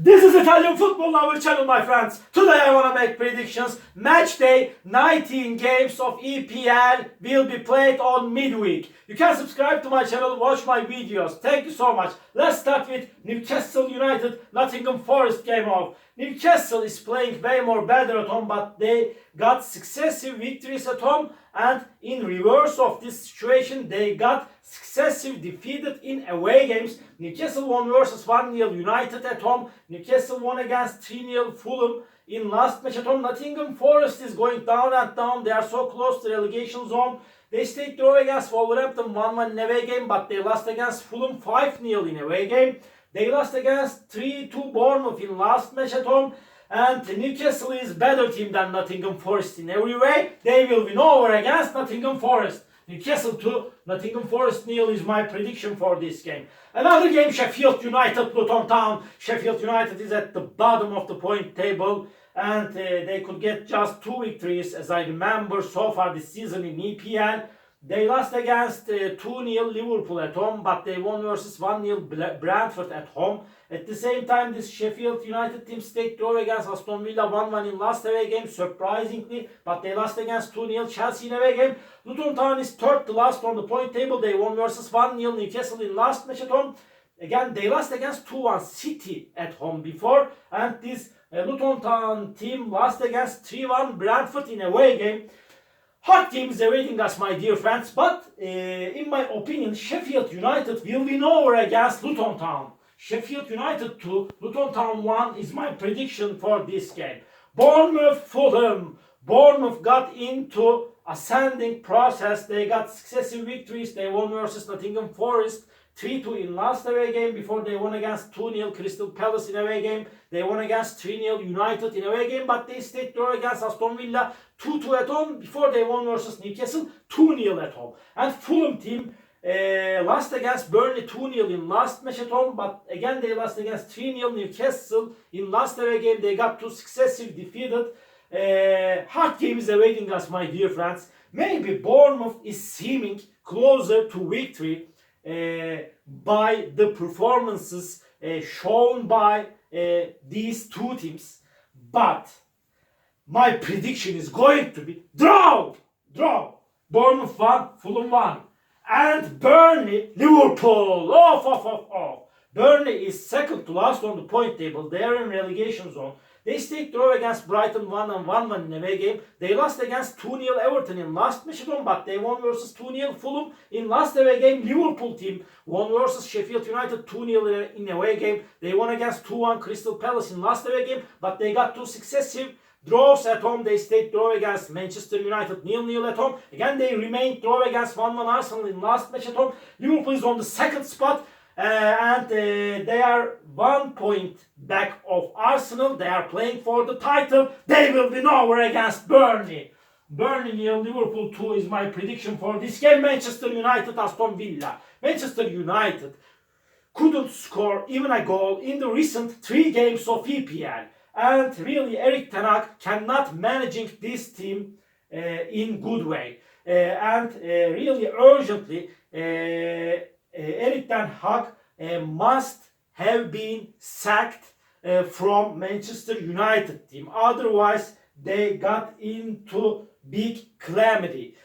This is Italian Football Lover Channel, my friends. Today I want to make predictions. Match day 19 games of EPL will be played on midweek. You can subscribe to my channel, watch my videos. Thank you so much. Let's start with Newcastle United Nottingham Forest game off. Newcastle is playing way more better at home, but they got successive victories at home, and in reverse of this situation they got successive defeated in away games. Newcastle won versus 1-0 United at home. Newcastle won against 3-0 Fulham in last match at home. Nottingham Forest is going down and down. They are so close to the relegation zone. They stayed draw against Wolverhampton 1-1 in away game, but they lost against Fulham 5-0 in away game. They lost against 3-2 Bournemouth in last match at home. And Newcastle is better team than Nottingham Forest in every way. They will win over against Nottingham Forest. Newcastle 2, Nottingham Forest 0 is my prediction for this game. Another game, Sheffield United, Luton Town. Sheffield United is at the bottom of the point table, and they could get just 2 victories, as I remember, so far this season in EPL. They lost against 2-0 Liverpool at home, but they won versus 1-0 Brentford at home. At the same time, this Sheffield United team stayed draw against Aston Villa 1-1 in last away game, surprisingly, but they lost against 2-0 Chelsea in away game. Luton Town is third to last on the point table. They won versus 1-0 Newcastle in last match at home. Again, they lost against 2-1 City at home before, and this Luton Town team lost against 3-1 Brentford in away game. Hard teams awaiting us, my dear friends, but in my opinion, Sheffield United will win over against Luton Town. Sheffield United 2, Luton Town 1 is my prediction for this game. Bournemouth Fulham. Bournemouth got into ascending process. They got successive victories. They won versus Nottingham Forest 3-2 in last away game before they won against 2-0 Crystal Palace in away game. They won against 3-0 United in away game, but they stayed draw against Aston Villa 2-2 at home before they won versus Newcastle 2-0 at home. And Fulham team lost against Burnley 2-0 in last match at home, but again they lost against 3-0 Newcastle in last away game. They got 2 successive defeated. Hard game is awaiting us, my dear friends. Maybe Bournemouth is seeming closer to victory by the performances shown by these two teams, but my prediction is going to be draw. Bournemouth 1, Fulham 1, and Burnley Liverpool. Off. Burnley is second to last on the point table. They are in relegation zone. They stayed draw against Brighton 1-1 in away game. They lost against 2-0 Everton in last match at home, but they won versus 2-0 Fulham in last away game. Liverpool team won versus Sheffield United 2-0 in away game. They won against 2-1 Crystal Palace in last away game, but they got 2 successive draws at home. They stayed draw against Manchester United 0-0 at home. Again, they remained draw against 1-1 Arsenal in last match at home. Liverpool is on the second spot. And they are 1 point back of Arsenal. They are playing for the title. They will win over against Burnley. Burnley 0, Liverpool 2 is my prediction for this game. Manchester United, Aston Villa. Manchester United couldn't score even a goal in the recent 3 games of EPL. And really, Erik ten Hag cannot managing this team in good way. And really urgently, Erik ten Hag must have been sacked from Manchester United team. Otherwise, they got into big calamity,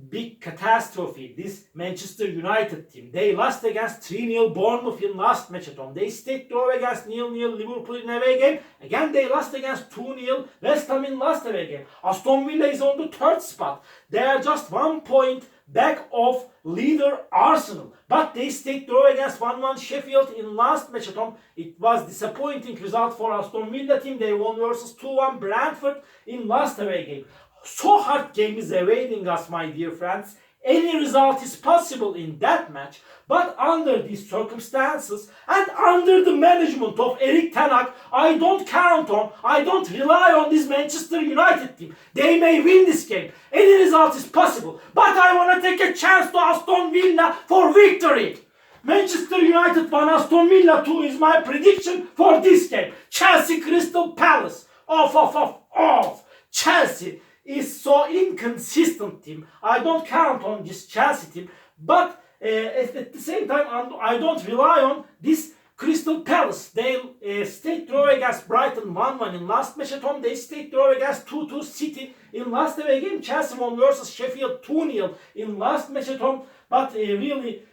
big catastrophe. This Manchester United team. They lost against 3-0 Bournemouth in last match at home. They stayed draw against 0-0 Liverpool in away game. Again, they lost against 2-0 West Ham in last away game. Aston Villa is on the third spot. They are just 1 point back of leader Arsenal, but they stayed draw against 1-1 Sheffield in last match at home. It was disappointing result for Aston Villa team. They won versus 2-1 Brentford in last away game. So hard game is awaiting us, my dear friends. Any result is possible in that match, but under these circumstances and under the management of Erik ten Hag, I don't rely on this Manchester United team. They may win this game. Any result is possible, but I want to take a chance to Aston Villa for victory. Manchester United 1, Aston Villa 2 is my prediction for this game. Chelsea Crystal Palace. Off. Chelsea is so inconsistent team. I don't count on this Chelsea team, but at the same time I don't rely on this Crystal Palace, they stayed draw against Brighton 1-1 in last match at home. They stayed draw against 2-2 City in last away game. Chelsea won versus Sheffield 2-0 in last match at home. But really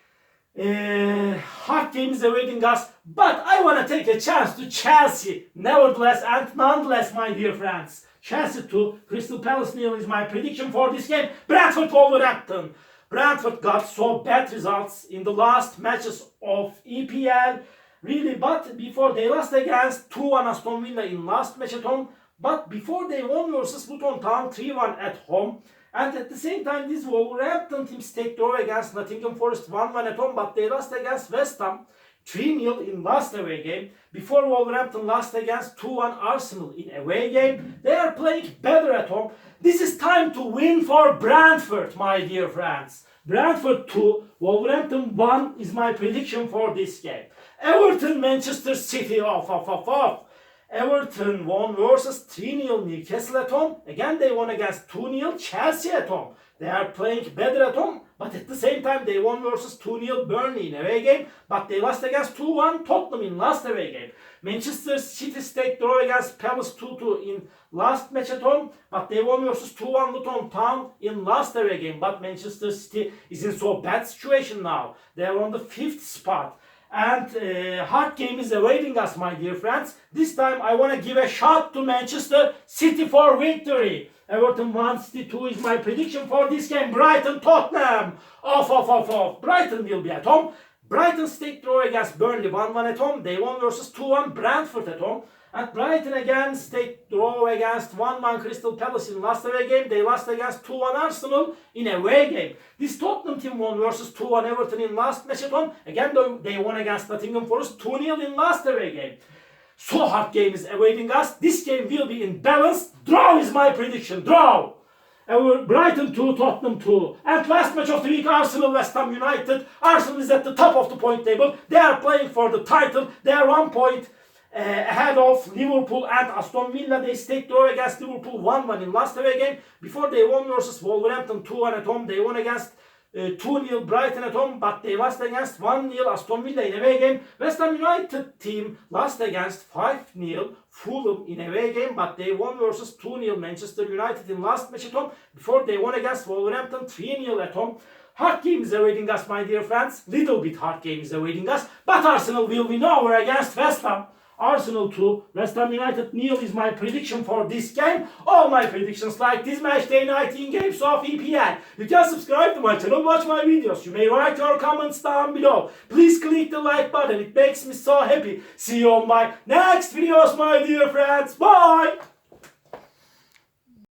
hard game is awaiting us. But I want to take a chance to Chelsea, nevertheless and nonetheless, my dear friends. Chelsea 2, Crystal Palace 0 is my prediction for this game. Brentford Wolverhampton. Brentford got so bad results in the last matches of EPL. Really, but before they lost against 2-1 Aston Villa in last match at home. But before they won versus Luton Town 3-1 at home. And at the same time, this Wolverhampton team stayed draw against Nottingham Forest 1-1 at home. But they lost against West Ham 3-0 in last away game. Before Wolverhampton lost against 2-1 Arsenal in away game. They are playing better at home. This is time to win for Brentford, my dear friends. Brentford 2, Wolverhampton 1 is my prediction for this game. Everton, Manchester City, off. Everton won versus 3-0 Newcastle at home. Again, they won against 2-0 Chelsea at home. They are playing better at home, but at the same time, they won versus 2-0 Burnley in away game, but they lost against 2-1 Tottenham in last away game. Manchester City stayed draw against Palace 2-2 in last match at home, but they won versus 2-1 Luton Town in last away game. But Manchester City is in so bad situation now. They are on the 5th spot. And hard game is awaiting us, my dear friends. This time I want to give a shot to Manchester City for victory. Everton 1, City 2 is my prediction for this game. Brighton, Tottenham. Off. Brighton will be at home. Brighton stayed draw against Burnley 1-1 at home. They won versus 2-1 Brentford at home. And Brighton again stayed draw against 1-1 Crystal Palace in last away game. They lost against 2-1 Arsenal in away game. This Tottenham team won versus 2-1 Everton in last match at home. Again, they won against Nottingham Forest 2-0 in last away game. So hard game is awaiting us. This game will be in balance. Draw is my prediction. Draw. Brighton 2, Tottenham 2. And last match of the week, Arsenal, West Ham United. Arsenal is at the top of the point table. They are playing for the title. They are 1 point ahead of Liverpool and Aston Villa. They stayed draw against Liverpool 1-1 in last away game. Before they won versus Wolverhampton 2-1 at home. They won against 2-0 Brighton at home, but they lost against 1-0 Aston Villa in away game. West Ham United team lost against 5-0 Fulham in away game, but they won versus 2-0 Manchester United in last match at home. Before they won against Wolverhampton 3-0 at home. Hard game is awaiting us, my dear friends. Little bit hard game is awaiting us, but Arsenal will win over against West Ham. Arsenal 2, West Ham United 0 is my prediction for this game. All my predictions like this match day 19 games of EPL. You can subscribe to my channel, watch my videos. You may write your comments down below. Please click the like button, it makes me so happy. See you on my next videos, my dear friends. Bye!